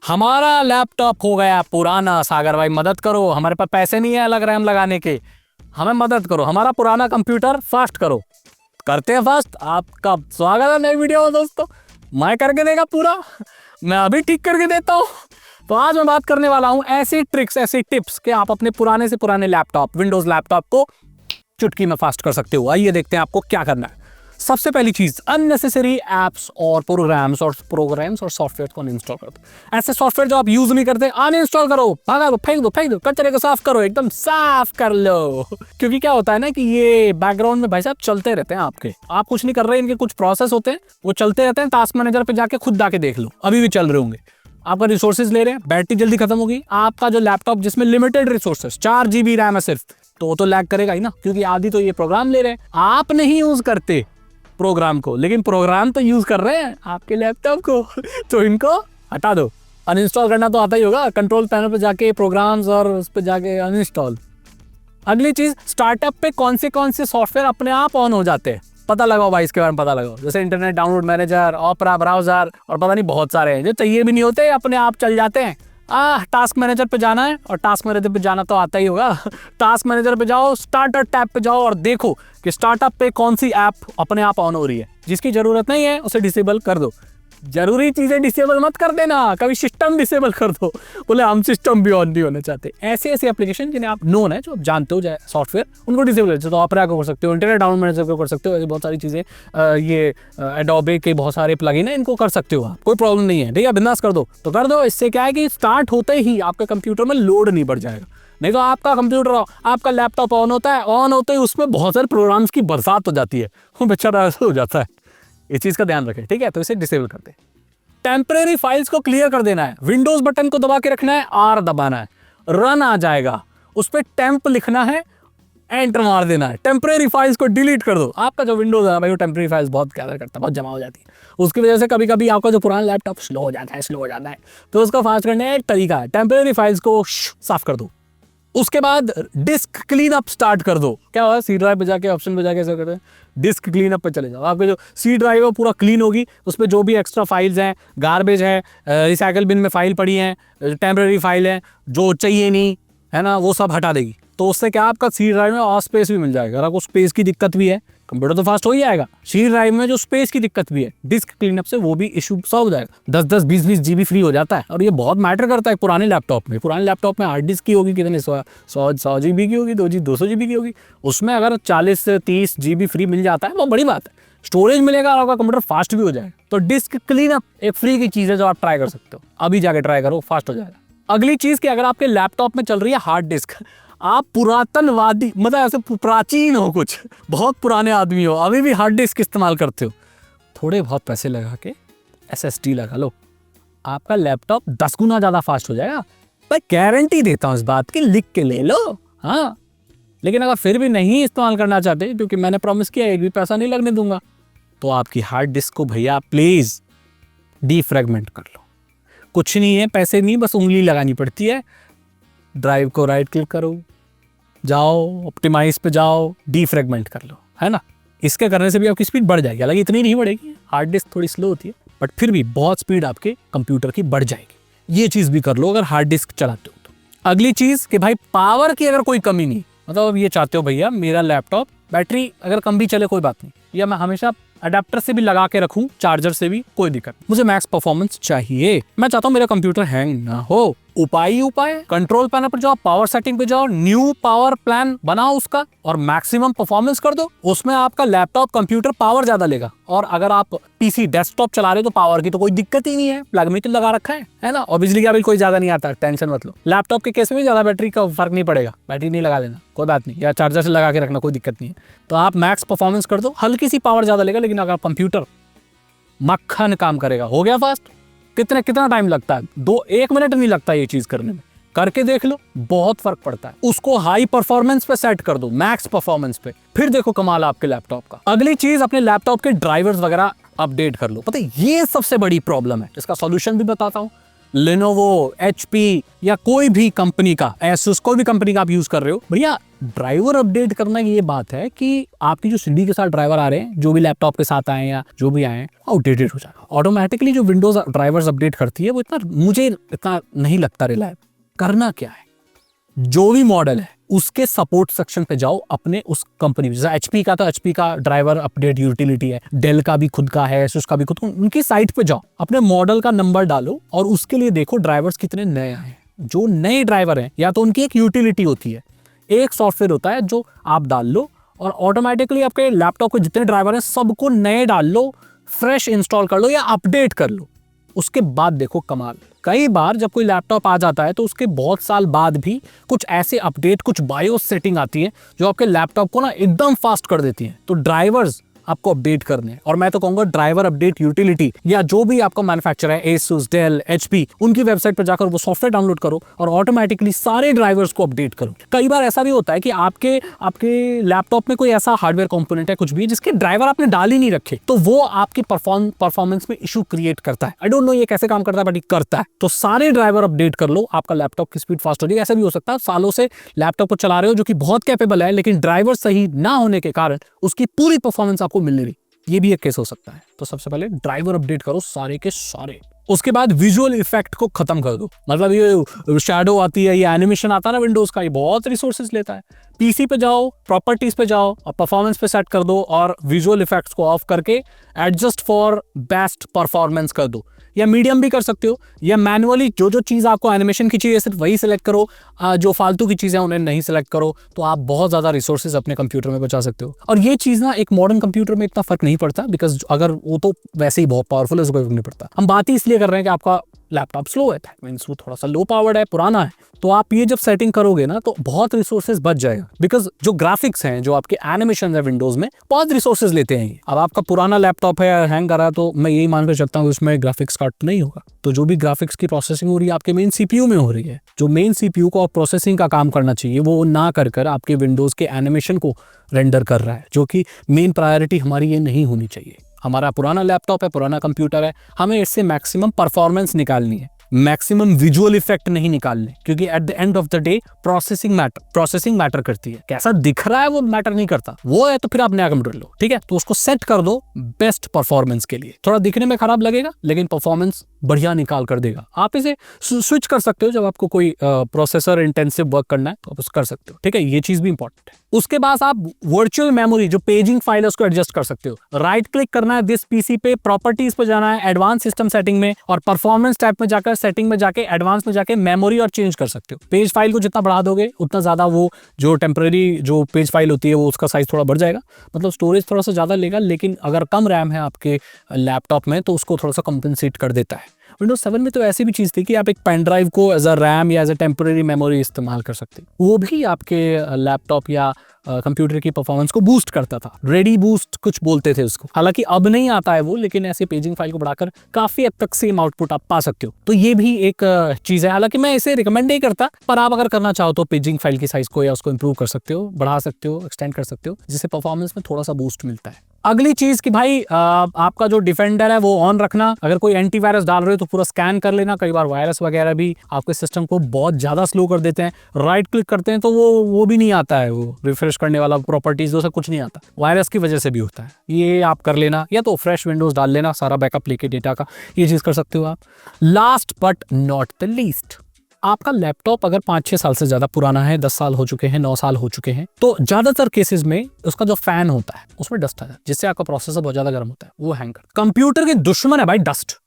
हमारा लैपटॉप हो गया पुराना। सागर भाई मदद करो, हमारे पास पैसे नहीं है अलग रैम लगाने के, हमें मदद करो, हमारा पुराना कंप्यूटर फास्ट करो। करते हैं फास्ट। आपका स्वागत है नई वीडियो में दोस्तों। मैं करके देगा पूरा, मैं अभी ठीक करके देता हूँ। तो आज मैं बात करने वाला हूँ ऐसी ट्रिक्स, ऐसी टिप्स कि आप अपने पुराने से पुराने लैपटॉप, विंडोज लैपटॉप को चुटकी में फास्ट कर सकते हो। आइए देखते हैं आपको क्या करना है। सबसे पहली चीज, अननेसेसरी एप्स और प्रोग्राम्स और सॉफ्टवेयर को अनइंस्टॉल कर दो। ऐसे सॉफ्टवेयर जो आप यूज नहीं करते अनइंस्टॉल करो, भगा दो, फेंक दो, कचरे को साफ करो, एकदम साफ कर लो। क्योंकि क्या होता है ना कि ये बैकग्राउंड में भाई साहब चलते रहते हैं आपके, आप कुछ नहीं कर रहे, इनके कुछ प्रोसेस होते हैं वो चलते रहते हैं। टास्क मैनेजर पे जाके खुद जाके देख लो, अभी भी चल रहे होंगे। आपका रिसोर्सेज ले रहे हैं, बैटरी जल्दी खत्म होगी। आपका जो लैपटॉप जिसमें लिमिटेड रिसोर्सेज 4 GB रैम है सिर्फ, तो लैग करेगा ही ना, क्योंकि आधी तो ये प्रोग्राम ले रहे हैं। आप नहीं यूज करते प्रोग्राम को, लेकिन प्रोग्राम तो यूज कर रहे हैं आपके लैपटॉप को। तो इनको हटा दो। अनइंस्टॉल करना तो आता ही होगा, कंट्रोल पैनल पे जाके प्रोग्राम्स और उस पे जाके अनइंस्टॉल। अगली चीज, स्टार्टअप पे कौन से सॉफ्टवेयर अपने आप ऑन हो जाते हैं, पता लगाओ भाई, इसके बारे में पता लगाओ। जैसे इंटरनेट डाउनलोड मैनेजर, ऑपरा ब्राउजर और पता नहीं बहुत सारे हैं जो चाहिए भी नहीं होते, अपने आप चल जाते हैं। टास्क मैनेजर पे जाना है, और टास्क मैनेजर पे जाना तो आता ही होगा। टास्क मैनेजर पे जाओ, स्टार्टर टैब पे जाओ और देखो कि स्टार्टअप पे कौन सी ऐप अपने आप ऑन हो रही है। जिसकी जरूरत नहीं है उसे डिसेबल कर दो। जरूरी चीजें डिसेबल मत कर देना, कभी सिस्टम डिसेबल कर दो, बोले हम सिस्टम भी ऑन नहीं होना चाहते। ऐसे एप्लीकेशन जिन्हें आप नोन है, जो आप जानते हो सॉफ्टवेयर, उनको डिसेबल कर। तो ऑपरा को कर सकते हो, इंटरनेट डाउनलोड मैनेजर को कर सकते हो, ऐसी बहुत सारी चीजें, ये एडोबे के बहुत सारे प्लगइन है, इनको कर सकते हो आप, कोई प्रॉब्लम नहीं है। ठीक है, बिंदास कर दो। तो कर दो, इससे क्या है कि स्टार्ट होते ही आपके कंप्यूटर में लोड नहीं बढ़ जाएगा। नहीं तो आपका कंप्यूटर, आपका लैपटॉप ऑन होता है, ऑन होते ही उसमें बहुत सारे प्रोग्राम्स की बरसात हो जाती है, वो बेचारा ऐसा हो जाता है। इस चीज का ध्यान रखें, ठीक है। तो इसे डिसेबल कर दे। टेम्परेरी फाइल्स को क्लियर कर देना है। विंडोज बटन को दबा के रखना है, आर दबाना है, रन आ जाएगा, उस पर टेम्प लिखना है, एंटर मार देना है। टेम्परेरी फाइल्स को डिलीट कर दो। आपका जो विंडोज है भाई, वो टेम्परेरी फाइल्स बहुत गैदर करता है, बहुत जमा हो जाती है। उसकी वजह से कभी कभी आपका जो पुराना लैपटॉप स्लो हो जाता है। तो उसको फास्ट करने का एक तरीका है, टेम्परेरी फाइल्स को साफ कर दो। उसके बाद डिस्क क्लीन अप स्टार्ट कर दो। क्या होगा, सी ड्राइव पे जाके ऑप्शन पे जाके ऐसा करते हैं, डिस्क क्लीन अप पे चले जाओ। आपके जो सी ड्राइव है वो पूरा क्लीन होगी, उसमें जो भी एक्स्ट्रा फाइल्स हैं, गार्बेज है, रिसाइकल बिन में फाइल पड़ी हैं, टेम्परेरी फाइल है, जो चाहिए नहीं है ना, वो सब हटा देगी। तो उससे क्या, आपका सी ड्राइव में और स्पेस भी मिल जाएगा। अगर आपको स्पेस की दिक्कत भी है, कंप्यूटर तो फास्ट हो ही जाएगा। सी ड्राइव में जो स्पेस की दिक्कत भी है, डिस्क क्लीनअप से वो भी इशू सॉल्व हो जाएगा। 10-10, 20-20 GB फ्री हो जाता है, और ये बहुत मैटर करता है पुराने लैपटॉप में। पुराने लैपटॉप में हार्ड डिस्क की होगी कितने, 100 GB की होगी, 200 GB की होगी। उसमें अगर 40 से 30 GB फ्री मिल जाता है, वो बड़ी बात है। स्टोरेज मिलेगा और आपका कंप्यूटर फास्ट भी हो जाएगा। तो डिस्क क्लीनअप एक फ्री की चीज़ है जो आप ट्राई कर सकते हो। अभी जाके ट्राई करो, फास्ट हो जाएगा। अगली चीज़ कि अगर आपके लैपटॉप में चल रही है हार्ड डिस्क, आप पुरातनवादी, मतलब ऐसे प्राचीन हो, कुछ बहुत पुराने आदमी हो, अभी भी हार्ड डिस्क इस्तेमाल करते हो, थोड़े बहुत पैसे लगा के SSD लगा लो, आपका लैपटॉप 10 गुना ज़्यादा फास्ट हो जाएगा। मैं गारंटी देता हूँ इस बात की, लिख के ले लो। हाँ, लेकिन अगर फिर भी नहीं इस्तेमाल करना चाहते, क्योंकि मैंने प्रॉमिस किया एक भी पैसा नहीं लगने दूंगा, तो आपकी हार्ड डिस्क को भैया प्लीज़ डीफ्रैगमेंट कर लो। कुछ नहीं है, पैसे नहीं, बस उंगली लगानी पड़ती है। ड्राइव को राइट क्लिक करो, जाओ ऑप्टिमाइज पे जाओ, डीफ्रैगमेंट कर लो, है ना। इसके करने से भी आपकी स्पीड बढ़ जाएगी। हालांकि इतनी नहीं बढ़ेगी, हार्ड डिस्क थोड़ी स्लो होती है, बट फिर भी बहुत स्पीड आपके कंप्यूटर की बढ़ जाएगी। ये चीज़ भी कर लो अगर हार्ड डिस्क चलाते हो तो। अगली चीज़ कि भाई पावर की अगर कोई कमी नहीं, मतलब अब ये चाहते हो भैया मेरा लैपटॉप बैटरी अगर कम भी चले कोई बात नहीं, या मैं हमेशा अडेप्टर से भी लगा के रखूं, चार्जर से भी, कोई दिक्कत, मुझे मैक्स परफॉर्मेंस चाहिए, मैं चाहता हूं मेरा कंप्यूटर हैंग ना हो। उपाय कंट्रोल पैनल पर जाओ, पावर सेटिंग पे जाओ, न्यू पावर प्लान बनाओ उसका, और मैक्सिमम परफॉर्मेंस कर दो। उसमें आपका लैपटॉप कंप्यूटर पावर ज्यादा लेगा। और अगर आप PC डेस्कटॉप चला रहे हो तो पावर की तो कोई दिक्कत ही नहीं है, प्लग में तो लगा रखा है ना। और बिजली का बिल कोई ज्यादा नहीं आता, टेंशन मत लो। लैपटॉप के केस में ज्यादा बैटरी का फर्क नहीं पड़ेगा, बैटरी नहीं लगा लेना, कोई बात नहीं, या चार्जर से लगा के रखना, कोई दिक्कत नहीं है। तो आप मैक्स परफॉर्मेंस कर दो, हल्की सी पावर ज्यादा लेगा, लेकिन अगर कंप्यूटर मक्खन काम करेगा, हो गया फास्ट। कितना टाइम लगता है, 1 मिनट नहीं लगता ये चीज करने में। करके देख लो, बहुत फर्क पड़ता है। उसको हाई परफॉर्मेंस पे सेट कर दो, मैक्स परफॉर्मेंस पे, फिर देखो कमाल आपके लैपटॉप का। अगली चीज, अपने लैपटॉप के ड्राइवर्स वगैरह अपडेट कर लो। पता है ये सबसे बड़ी प्रॉब्लम है, इसका सॉल्यूशन भी बताता हूँ। लेनोवो, HP या कोई भी कंपनी का, एसुस कोई भी कंपनी का आप यूज कर रहे हो, भैया ड्राइवर अपडेट करना की ये बात है कि आपकी जो CD के साथ ड्राइवर आ रहे हैं, जो भी लैपटॉप के साथ आए या जो भी आए, आउटडेटेड हो जाएगा ऑटोमेटिकली। जो विंडोज ड्राइवर्स अपडेट करती है वो मुझे इतना नहीं लगता रिलायबल। करना क्या है, जो भी मॉडल है उसके सपोर्ट सेक्शन पे जाओ अपने उस कंपनी में। जैसे HP का, तो HP का ड्राइवर अपडेट यूटिलिटी है, डेल का भी खुद का है, एसुस का भी खुद, उनकी साइट पे जाओ, अपने मॉडल का नंबर डालो और उसके लिए देखो ड्राइवर्स कितने नए आए हैं। जो नए ड्राइवर हैं या तो उनकी एक यूटिलिटी होती है, एक सॉफ्टवेयर होता है जो आप डाल लो और ऑटोमेटिकली आपके लैपटॉप के जितने ड्राइवर हैं सबको नए डाल लो, फ्रेश इंस्टॉल कर लो या अपडेट कर लो। उसके बाद देखो कमाल। कई बार जब कोई लैपटॉप आ जाता है तो उसके बहुत साल बाद भी कुछ ऐसे अपडेट, कुछ बायोस सेटिंग आती है जो आपके लैपटॉप को ना एकदम फास्ट कर देती है। तो ड्राइवर्स आपको अपडेट करने हैं, और मैं तो कहूंगा ड्राइवर अपडेट यूटिलिटी या जो भी आपका मैन्युफैक्चरर है, एसुस, डेल, HP, उनकी वेबसाइट पर जाकर वो सॉफ्टवेयर डाउनलोड करो और ऑटोमेटिकली सारे ड्राइवर्स को अपडेट करो। कई बार ऐसा भी होता है कि आपके लैपटॉप में कोई ऐसा हार्डवेयर कंपोनेंट है, कुछ भी, जिसके ड्राइवर आपने डाल ही नहीं रखे, तो वो आपकी परफॉर्मेंस में इशू क्रिएट करता है। आई डोंट नो ये कैसे काम करता है, बट ये करता है। तो सारे ड्राइवर अपडेट कर लो, आपका लैपटॉप की स्पीड फास्ट हो जाएगी। ऐसा भी हो सकता है सालों से लैपटॉप को चला रहे हो जो कि बहुत कैपेबल है, लेकिन ड्राइवर सही ना होने के कारण उसकी पूरी परफॉर्मेंस आपको मिल नहीं रही, ये भी एक केस हो सकता है। तो सबसे पहले ड्राइवर अपडेट करो सारे के सारे। उसके बाद विजुअल इफेक्ट को खत्म कर दो। मतलब ये शैडो आती है, ये एनिमेशन आता है ना विंडोज का, ये बहुत रिसोर्सेज लेता है। PC पे जाओ, प्रॉपर्टीज पे जाओ और परफॉर्मेंस पे सेट कर दो और विजुअल इफेक्ट्स को ऑफ करके एडजस्ट फॉर बेस्ट परफॉर्मेंस कर दो, या मीडियम भी कर सकते हो, या मैनुअली जो जो चीज़ आपको एनिमेशन की चाहिए सिर्फ वही सिलेक्ट करो, जो फालतू की चीज़ें उन्हें नहीं सिलेक्ट करो। तो आप बहुत ज़्यादा रिसोर्सेज अपने कंप्यूटर में बचा सकते हो। और ये चीज़ ना एक मॉडर्न कंप्यूटर में इतना फर्क नहीं पड़ता, बिकॉज अगर वो तो वैसे ही बहुत पावरफुल है, उसको फर्क नहीं पड़ता। हम बात ही इसलिए कर रहे हैं कि आपका लैपटॉप स्लो है, दैट मींस वो थोड़ा सा लो पावर्ड है, पुराना है। तो आप ये जब सेटिंग करोगे ना तो बहुत रिसोर्सेज बच जाएगा, बिकॉज जो ग्राफिक्स हैं, जो आपके एनिमेशन है विंडोज में, बहुत रिसोर्सेज लेते हैं। अब आपका पुराना लैपटॉप है, हैंग कर रहा है, तो मैं यही मानकर चलता हूँ उसमें ग्राफिक्स कार्ड नहीं होगा। तो जो भी ग्राफिक्स की प्रोसेसिंग हो रही है आपके मेन CPU में हो रही है, जो मेन CPU को प्रोसेसिंग का काम करना चाहिए वो ना कर आपके विंडोज के एनिमेशन को रेंडर कर रहा है, जो कि मेन प्रायोरिटी हमारी ये नहीं होनी चाहिए। हमारा पुराना लैपटॉप है, पुराना कंप्यूटर है, हमें इससे मैक्सिमम परफॉर्मेंस निकालनी है, मैक्सिमम विजुअल इफेक्ट नहीं निकालने, क्योंकि at the end of the day processing matter करती है। कैसा दिख रहा है वो मैटर नहीं करता, वो है तो फिर आप नया कंप्यूटर लो, ठीक है। तो उसको सेट कर दो बेस्ट परफॉर्मेंस के लिए। थोड़ा दिखने में खराब लगेगा लेकिन परफॉर्मेंस बढ़िया निकाल कर देगा। आप इसे स्विच कर सकते हो जब आपको कोई प्रोसेसर इंटेंसिव वर्क करना है, तो आप कर सकते हो, ठीक है। ये चीज भी इंपॉर्टेंट है। उसके बाद आप वर्चुअल मेमोरी, जो पेजिंग फाइल है, उसको एडजस्ट कर सकते हो। राइट क्लिक करना है दिस PC पे, प्रॉपर्टीज पे जाना है, एडवांस सिस्टम सेटिंग में, और परफॉर्मेंस टैब में जाकर सेटिंग में जाके एडवांस में जाके मेमोरी और चेंज कर सकते हो। पेज फाइल को जितना बढ़ा दोगे उतना ज्यादा वो जो टेम्पररी जो पेज फाइल होती है वो उसका साइज थोड़ा बढ़ जाएगा, मतलब स्टोरेज थोड़ा सा ज्यादा लेगा। लेकिन अगर कम रैम है आपके लैपटॉप में तो उसको थोड़ा सा कंपनसेट कर देता है। विंडोज 7 में तो ऐसी भी चीज़ थी कि आप एक पेन ड्राइव को एज अ रैम या एज अ टेम्पररी मेमोरी इस्तेमाल कर सकते, वो भी आपके लैपटॉप या कंप्यूटर की परफॉर्मेंस को बूस्ट करता था। रेडी बूस्ट कुछ बोलते थे उसको, हालांकि अब नहीं आता है वो, लेकिन ऐसे पेजिंग फाइल को बढ़ाकर काफी हद तक सेम आउटपुट आप पा सकते हो। तो ये भी एक चीज़ है, हालांकि मैं इसे रिकमेंड नहीं करता, पर आप अगर करना चाहो तो पेजिंग फाइल की साइज को या उसको इंप्रूव कर सकते हो, बढ़ा सकते हो, एक्सटेंड कर सकते हो, जिससे परफॉर्मेंस में थोड़ा सा बूस्ट मिलता है। अगली चीज कि भाई आपका जो डिफेंडर है वो ऑन रखना। अगर कोई एंटीवायरस डाल रहे हो तो पूरा स्कैन कर लेना। कई बार वायरस वगैरह भी आपके सिस्टम को बहुत ज्यादा स्लो कर देते हैं। राइट क्लिक करते हैं तो वो भी नहीं आता है, वो रिफ्रेश करने वाला प्रॉपर्टीज वो सब कुछ नहीं आता, वायरस की वजह से भी होता है। ये आप कर लेना, या तो फ्रेश विंडोज डाल लेना, सारा बैकअप लेके डेटा का, ये चीज कर सकते हो आप। Last but not the least, आपका लैपटॉप अगर 5-6 साल से ज्यादा पुराना है, 10 साल हो चुके हैं, 9 साल हो चुके हैं, तो ज्यादातर केसेस में उसका जो फैन होता है उसमें डस्ट आ जाता है, जिससे आपका प्रोसेसर बहुत ज्यादा गर्म होता है, वो हैंग करता है। कंप्यूटर के दुश्मन है भाई डस्ट।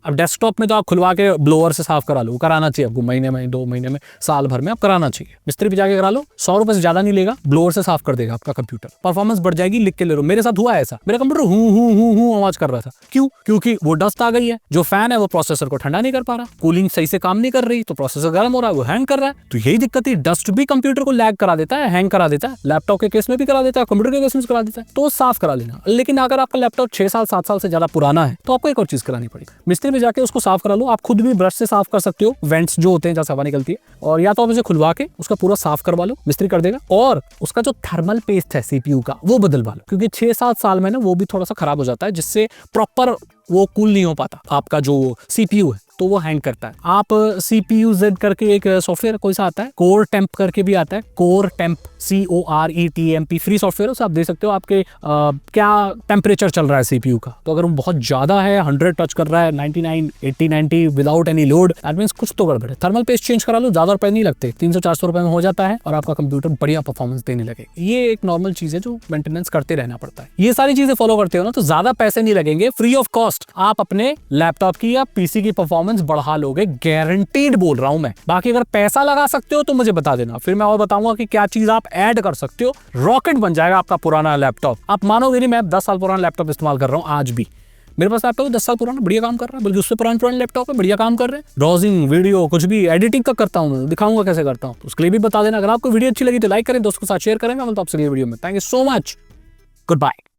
अब डेस्कटॉप में तो आप खुलवा के ब्लोअर से साफ करा लो, कराना चाहिए आपको, महीने में, 2 महीने में, साल भर में आप कराना चाहिए। मिस्त्री पे जाके करा लो, 100 रुपए से ज्यादा नहीं लेगा, ब्लोअर से साफ कर देगा आपका कंप्यूटर, परफॉर्मेंस बढ़ जाएगी। लिख के ले लो, मेरे साथ हुआ ऐसा, मेरा कंप्यूटर हूं आवाज कर रहा था। क्यों? क्योंकि वो डस्ट आ गई है। जो फैन है वो प्रोसेसर को ठंडा नहीं कर पा रहा, कूलिंग सही से काम नहीं कर रही, तो प्रोसेसर गर्म हो रहा है, वो हैंग कर रहा है। तो यही दिक्कत है, डस्ट भी कंप्यूटर को लैग करा देता है, हैंग करा देता है। लैपटॉप के केस में भी करा देता है, कंप्यूटर के केस में करा देता है, तो साफ करा लेना। लेकिन अगर आपका लैपटॉप 6 साल 7 साल से ज्यादा पुराना है तो आपको एक और चीज करानी पड़ेगी, मिस्त्री पे जाके उसको साफ लो। आप खुद भी ब्रश से साफ कर सकते हो, वेंट्स जो होते हैं जहां से हवा निकलती है, और या तो आप इसे खुलवा के उसका पूरा साफ करवा लो, मिस्त्री कर देगा। और उसका जो थर्मल पेस्ट है CPU का, वो बदलवा लो, क्योंकि 6-7 साल में ना वो भी थोड़ा सा खराब हो जाता है, जिससे प्रॉपर वो कूल नहीं हो पाता आपका जो CPU है। तो वो हैंग करता है। आप CPU-Z करके एक सॉफ्टवेयर कोई सा आता है, कोर टेम्प करके भी आता है, core temp CORETMP free software है, उसे आप दे सकते हो आपके क्या टेम्परेचर चल रहा है CPU का। तो अगर वो बहुत ज्यादा है, 100 टच कर रहा है, 99, 80, 90 without any load, that means कुछ तो गड़बड़ है। थर्मल पेस्ट चेंज करा लो, ज्यादा रुपए नहीं लगते, 300-400 रुपए में हो जाता है और आपका कंप्यूटर बढ़िया परफॉर्मेंस देने लगे। ये एक नॉर्मल चीज है जो मेंटेनेंस करते रहना पड़ता है। ये सारी चीजें फॉलो करते हो ना तो ज्यादा पैसे नहीं लगेंगे, फ्री ऑफ कॉस्ट आप अपने लैपटॉप की या पीसी की परफॉर्मेंस बढ़ा लोगे, गारंटीड बोल रहा हूं मैं। बाकी अगर पैसा लगा सकते हो तो मुझे बता देना, फिर मैं और बताऊंगा कि क्या चीज आप ऐड कर सकते हो। रॉकेट बन जाएगा आपका पुराना लैपटॉप। आप मानोगे नहीं, मैं 10 साल पुराना लैपटॉप इस्तेमाल कर रहा हूं आज भी। मेरे पास लैपटॉप 10 साल पुराना बढ़िया काम कर रहा है, बल्कि उससे पुराने लैपटॉप है बढ़िया काम कर रहे हैं। ब्राउजिंग, वीडियो, कुछ भी एडिटिंग का करता हूँ, दिखाऊंगा कैसे करता हूँ, तो उसके लिए भी बता देना। अगर आपको वीडियो अच्छी लगी तो लाइक करें, दोस्तों के साथ शेयर करें। मैं मिलता हूं आपसे अगली वीडियो में। Thank you so much, good bye.